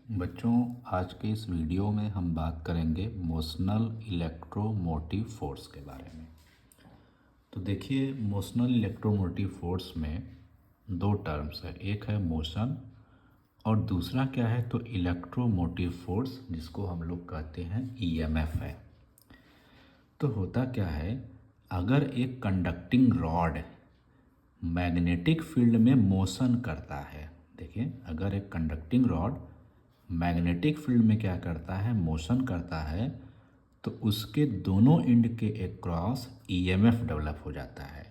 बच्चों, आज के इस वीडियो में हम बात करेंगे मोशनल इलेक्ट्रोमोटिव फोर्स के बारे में। तो देखिए, मोशनल इलेक्ट्रोमोटिव फोर्स में दो टर्म्स है, एक है मोशन और दूसरा क्या है तो इलेक्ट्रोमोटिव फोर्स, जिसको हम लोग कहते हैं ईएमएफ है। तो होता क्या है, अगर एक कंडक्टिंग रॉड मैग्नेटिक फील्ड में मोशन करता है, देखिए अगर एक कंडक्टिंग रॉड मैग्नेटिक फील्ड में क्या करता है, मोशन करता है, तो उसके दोनों एंड के अक्रॉस ईएमएफ डेवलप हो जाता है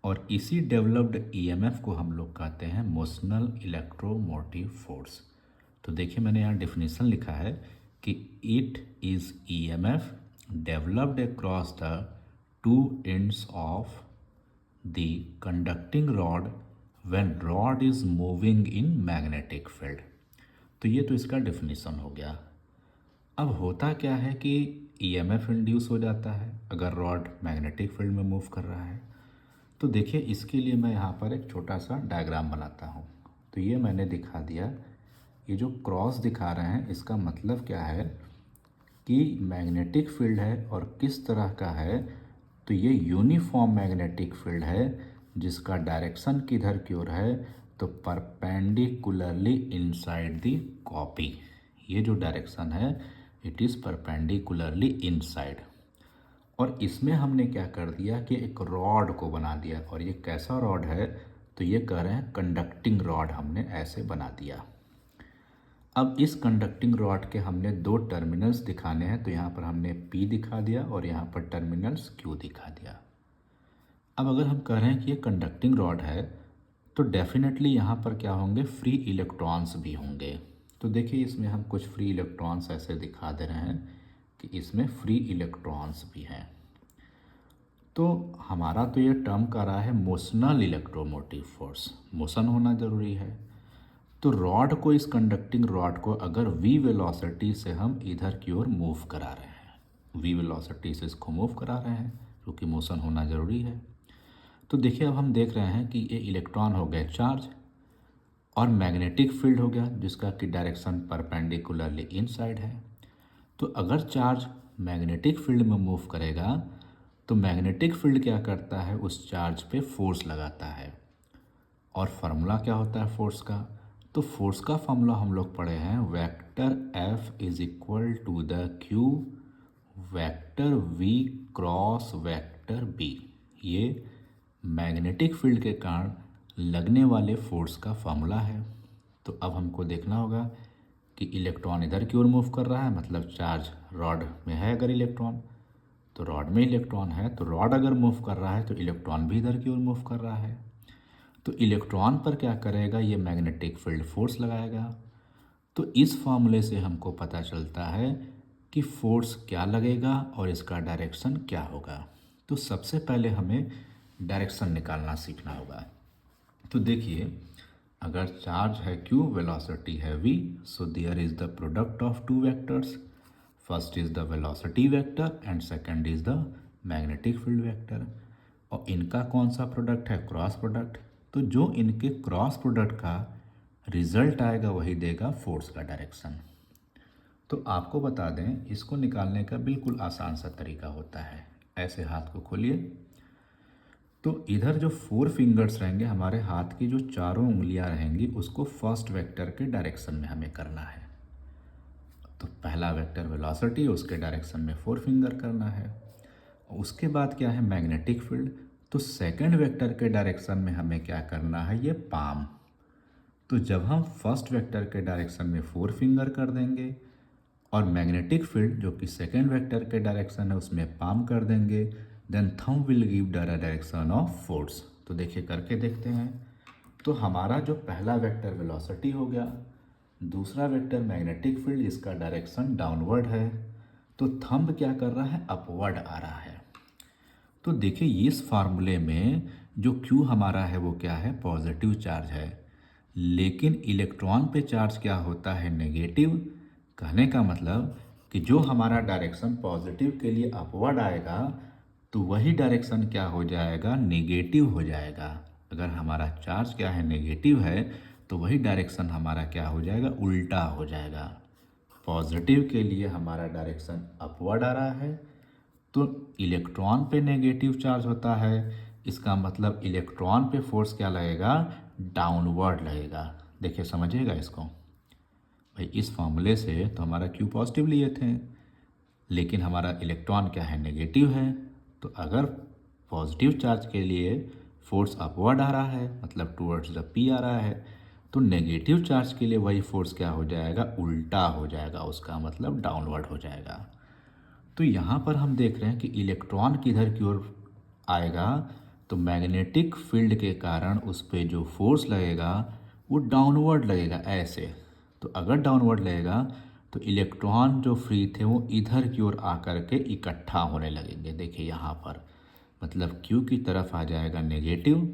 और इसी डेवलप्ड ईएमएफ को हम लोग कहते हैं मोशनल इलेक्ट्रोमोटिव फोर्स। तो देखिए, मैंने यहाँ डेफिनेशन लिखा है कि it is EMF developed across the two ends of the conducting rod when rod is moving in magnetic field। तो ये तो इसका डेफिनेशन हो गया। अब होता क्या है कि ईएमएफ इंड्यूस हो जाता है अगर रॉड मैग्नेटिक फील्ड में मूव कर रहा है। तो देखिए, इसके लिए मैं यहाँ पर एक छोटा सा डायग्राम बनाता हूँ। तो ये मैंने दिखा दिया, ये जो क्रॉस दिखा रहे हैं इसका मतलब क्या है कि मैग्नेटिक फील्ड है और किस तरह का है, तो ये यूनिफॉर्म मैग्नेटिक फील्ड है जिसका डायरेक्शन किधर की ओर है, तो परपेंडिकुलरली इनसाइड द कॉपी। ये जो डायरेक्शन है इट इज़ परपेंडिकुलरली इनसाइड। और इसमें हमने क्या कर दिया कि एक रॉड को बना दिया, और ये कैसा रॉड है तो ये कह रहे हैं कंडक्टिंग रॉड हमने ऐसे बना दिया। अब इस कंडक्टिंग रॉड के हमने दो टर्मिनल्स दिखाने हैं, तो यहाँ पर हमने P दिखा दिया और यहाँ पर टर्मिनल्स Q दिखा दिया। अब अगर हम कह रहे हैं कि ये कंडक्टिंग रॉड है तो डेफिनेटली यहाँ पर क्या होंगे, फ्री इलेक्ट्रॉन्स भी होंगे। तो देखिए, इसमें हम कुछ फ्री इलेक्ट्रॉन्स ऐसे दिखा दे रहे हैं कि इसमें फ्री इलेक्ट्रॉन्स भी हैं। तो हमारा तो ये टर्म कर रहा है मोशनल इलेक्ट्रोमोटिव फोर्स, मोशन होना ज़रूरी है। तो रॉड को, इस कंडक्टिंग रॉड को अगर v वेलोसिटी से हम इधर की ओर मूव करा रहे हैं, v वेलोसिटी से इसको मूव करा रहे हैं क्योंकि मोशन होना ज़रूरी है। तो देखिए, अब हम देख रहे हैं कि ये इलेक्ट्रॉन हो गए चार्ज और मैग्नेटिक फील्ड हो गया जिसका कि डायरेक्शन परपेंडिकुलरली इनसाइड है। तो अगर चार्ज मैग्नेटिक फील्ड में मूव करेगा तो मैग्नेटिक फील्ड क्या करता है, उस चार्ज पे फोर्स लगाता है। और फार्मूला क्या होता है फोर्स का, तो फोर्स का फार्मूला हम लोग पढ़े हैं, vector F is equal to the Q vector V cross vector B। ये मैग्नेटिक फील्ड के कारण लगने वाले फोर्स का फार्मूला है। तो अब हमको देखना होगा कि इलेक्ट्रॉन इधर की ओर मूव कर रहा है, मतलब चार्ज रॉड में है, अगर इलेक्ट्रॉन तो रॉड में इलेक्ट्रॉन है, तो रॉड अगर मूव कर रहा है तो इलेक्ट्रॉन भी इधर की ओर मूव कर रहा है। तो इलेक्ट्रॉन पर क्या करेगा, ये मैग्नेटिक फील्ड फोर्स लगाएगा। तो इस फॉर्मूले से हमको पता चलता है कि फोर्स क्या लगेगा और इसका डायरेक्शन क्या होगा। तो सबसे पहले हमें डायरेक्शन निकालना सीखना होगा। तो देखिए, अगर चार्ज है Q, वेलोसिटी है V, so there is the product of two vectors. First is the velocity vector and second is the magnetic field vector. और इनका कौन सा प्रोडक्ट है, क्रॉस प्रोडक्ट। तो जो इनके क्रॉस प्रोडक्ट का रिजल्ट आएगा वही देगा फोर्स का डायरेक्शन। तो आपको बता दें, इसको निकालने का बिल्कुल आसान सा तरीका होता है। ऐसे हाथ को खोलिए, तो इधर जो 4 फिंगर्स रहेंगे, हमारे हाथ की जो चारों उंगलियां रहेंगी, उसको फर्स्ट वेक्टर के डायरेक्शन में हमें करना है। तो पहला वेक्टर वेलोसिटी, उसके डायरेक्शन में 4 फिंगर करना है। उसके बाद क्या है, मैग्नेटिक फील्ड। तो सेकंड वेक्टर के डायरेक्शन में हमें क्या करना है, ये पाम। तो जब हम फर्स्ट वेक्टर के डायरेक्शन में 4 फिंगर कर देंगे और मैग्नेटिक फील्ड जो कि सेकंड वेक्टर के डायरेक्शन है उसमें पाम कर देंगे, then thumb will give the direction of force. तो देखिए, करके देखते हैं। तो हमारा जो पहला वेक्टर वेलोसिटी हो गया, दूसरा वेक्टर मैग्नेटिक फील्ड, इसका डायरेक्शन डाउनवर्ड है, तो थंब क्या कर रहा है, अपवर्ड आ रहा है। तो देखिए, इस फार्मूले में जो Q हमारा है वो क्या है, पॉजिटिव चार्ज है, लेकिन इलेक्ट्रॉन पे चार्ज क्या होता है, नेगेटिव। कहने का मतलब कि जो हमारा डायरेक्शन पॉजिटिव के लिए अपवर्ड आएगा तो वही डायरेक्शन क्या हो जाएगा, नेगेटिव हो जाएगा। अगर हमारा चार्ज क्या है, नेगेटिव है, तो वही डायरेक्शन हमारा क्या हो जाएगा, उल्टा हो जाएगा। पॉजिटिव के लिए हमारा डायरेक्शन अपवर्ड आ रहा है, तो इलेक्ट्रॉन पे नेगेटिव चार्ज होता है, इसका मतलब इलेक्ट्रॉन पे फोर्स क्या लगेगा, डाउनवर्ड लगेगा। देखिए समझिएगा इसको भाई, इस फॉर्मूले से तो हमारा क्यू पॉजिटिव लिए थे, लेकिन हमारा इलेक्ट्रॉन क्या है, नेगेटिव है। तो अगर पॉजिटिव चार्ज के लिए फोर्स अपवर्ड आ रहा है, मतलब टूवर्ड्स द पी आ रहा है, तो नेगेटिव चार्ज के लिए वही फोर्स क्या हो जाएगा, उल्टा हो जाएगा, उसका मतलब डाउनवर्ड हो जाएगा। तो यहाँ पर हम देख रहे हैं कि इलेक्ट्रॉन किधर की ओर आएगा, तो मैग्नेटिक फील्ड के कारण उस पर जो फोर्स लगेगा वो डाउनवर्ड लगेगा ऐसे। तो अगर डाउनवर्ड लगेगा तो इलेक्ट्रॉन जो फ्री थे वो इधर की ओर आकर के इकट्ठा होने लगेंगे। देखिए यहाँ पर मतलब Q की तरफ आ जाएगा नेगेटिव,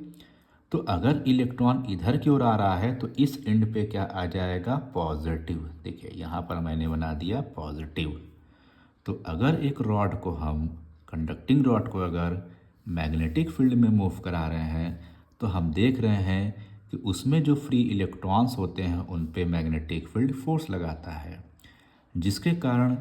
तो अगर इलेक्ट्रॉन इधर की ओर आ रहा है तो इस एंड पे क्या आ जाएगा, पॉजिटिव। देखिए यहाँ पर मैंने बना दिया पॉजिटिव। तो अगर एक रॉड को हम, कंडक्टिंग रॉड को अगर मैग्नेटिक फील्ड में मूव करा रहे हैं, तो हम देख रहे हैं कि उसमें जो फ्री इलेक्ट्रॉन्स होते हैं उन पे मैग्नेटिक फील्ड फोर्स लगाता है, जिसके कारण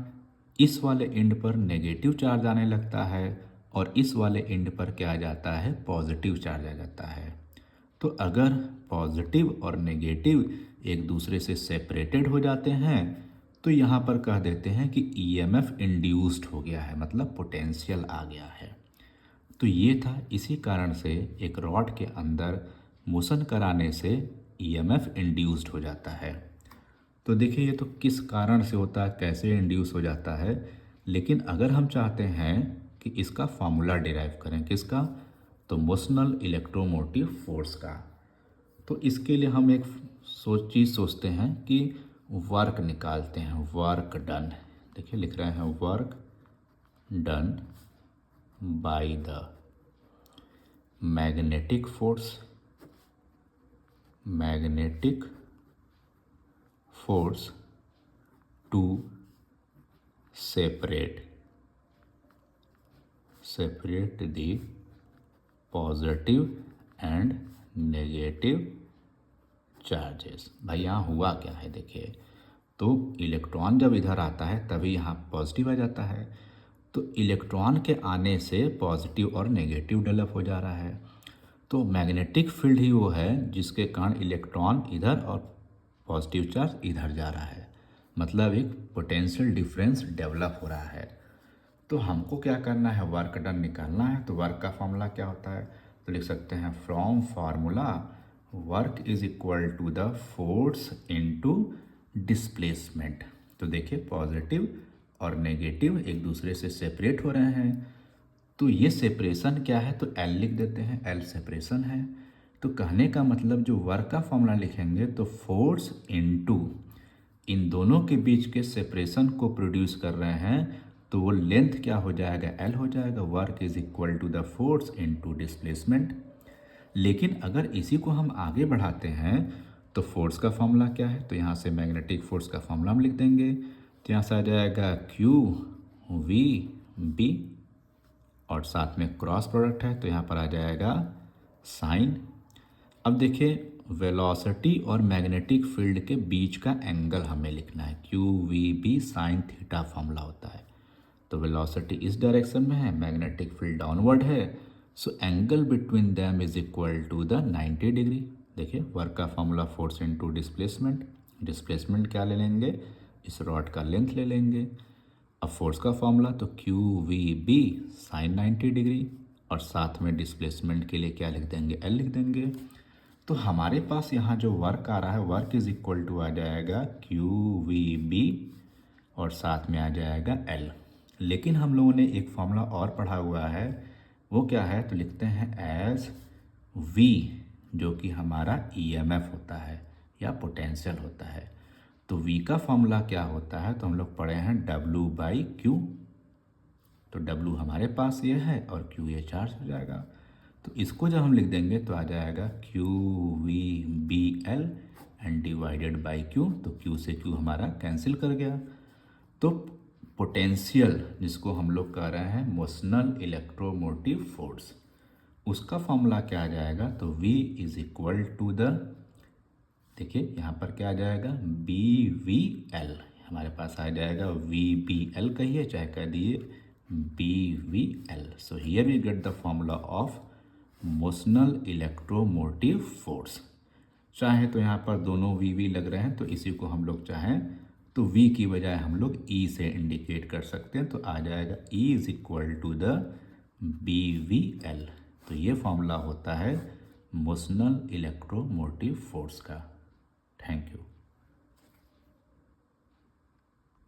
इस वाले एंड पर नेगेटिव चार्ज आने लगता है और इस वाले एंड पर क्या आ जाता है, पॉजिटिव चार्ज आ जाता है। तो अगर पॉजिटिव और नेगेटिव एक दूसरे से सेपरेटेड हो जाते हैं तो यहाँ पर कह देते हैं कि ईएमएफ इंड्यूस्ड हो गया है, मतलब पोटेंशियल आ गया है। तो ये था, इसी कारण से एक रॉड के अंदर मोशन कराने से ईएमएफ इंड्यूस्ड हो जाता है। तो देखिए ये तो किस कारण से होता है, कैसे इंड्यूस हो जाता है, लेकिन अगर हम चाहते हैं कि इसका फार्मूला डिराइव करें, किसका, तो मोशनल इलेक्ट्रोमोटिव फोर्स का, तो इसके लिए हम एक चीज़ सोचते हैं कि वर्क निकालते हैं, वर्क डन। देखिए लिख रहे हैं work done by the magnetic force, magnetic force to separate the positive and negative charges. भाई यहाँ हुआ क्या है, देखिए तो इलेक्ट्रॉन जब इधर आता है तभी यहाँ पॉजिटिव आ जाता है, तो इलेक्ट्रॉन के आने से पॉजिटिव और नेगेटिव डेवलप हो जा रहा है। तो मैग्नेटिक फील्ड ही वो है जिसके कारण इलेक्ट्रॉन इधर और पॉजिटिव चार्ज इधर जा रहा है, मतलब एक पोटेंशियल डिफरेंस डेवलप हो रहा है। तो हमको क्या करना है, वर्क डन निकालना है। तो वर्क का फॉर्मूला क्या होता है, तो लिख सकते हैं from formula work is equal to the force into displacement. तो देखिए पॉजिटिव और नेगेटिव एक दूसरे से सेपरेट हो रहे हैं, तो ये सेपरेशन क्या है, तो एल लिख देते हैं, एल सेपरेशन है। तो कहने का मतलब जो वर्क का फॉर्मूला लिखेंगे तो फोर्स इनटू इन दोनों के बीच के सेपरेशन को प्रोड्यूस कर रहे हैं, तो वो लेंथ क्या हो जाएगा, एल हो जाएगा। Work is equal to the force into displacement. लेकिन अगर इसी को हम आगे बढ़ाते हैं तो फोर्स का फॉर्मूला क्या है, तो यहाँ से मैग्नेटिक फोर्स का फॉर्मूला हम लिख देंगे। तो यहाँ से आ जाएगा क्यू वी बी और साथ में क्रॉस प्रोडक्ट है तो यहाँ पर आ जाएगा साइन। अब देखिए वेलोसिटी और मैग्नेटिक फील्ड के बीच का एंगल हमें लिखना है, Q V B sine theta formula होता है। तो वेलोसिटी इस डायरेक्शन में है, मैग्नेटिक फील्ड डाउनवर्ड है, so angle between them is equal to the 90 degree. देखिए वर्क का formula force into displacement, displacement क्या ले लेंगे, इस रॉड का लेंथ ले लेंगे। अब फोर्स का फॉर्मूला तो Q V B sine 90 degree और साथ में डिस्प्लेसमेंट के लिए क्या लिख देंगे, एल लिख देंगे। तो हमारे पास यहाँ जो वर्क आ रहा है, वर्क इज इक्वल टू आ जाएगा क्यू वी बी और साथ में आ जाएगा एल। लेकिन हम लोगों ने एक फॉर्मूला और पढ़ा हुआ है, वो क्या है, तो लिखते हैं एज वी, जो कि हमारा ईएमएफ होता है या पोटेंशियल होता है। तो वी का फॉर्मूला क्या होता है, तो हम लोग पढ़े हैं डब्ल्यू बाई क्यू। तो डब्ल्यू हमारे पास ये है और क्यू ये चार्ज हो जाएगा। तो इसको जब हम लिख देंगे तो आ जाएगा Q V B L and divided by Q. तो क्यू से क्यू हमारा कैंसिल कर गया। तो पोटेंशियल जिसको हम लोग कह रहे हैं मोशनल इलेक्ट्रोमोटिव फोर्स, उसका फॉर्मूला क्या आ जाएगा, तो V is equal to the, देखिए यहाँ पर क्या आ जाएगा, बी वी एल, हमारे पास आ जाएगा वी बी एल कहिए चाहे कह दिए B V L. So here we get the formula of motional electromotive force. चाहे तो यहाँ पर दोनों वी वी लग रहे हैं तो इसी को हम लोग चाहें तो वी की बजाय हम लोग ई से इंडिकेट कर सकते हैं, तो आ जाएगा E is equal to the B V L. तो ये फॉर्मूला होता है मोशनल इलेक्ट्रोमोटिव फोर्स का। Thank you.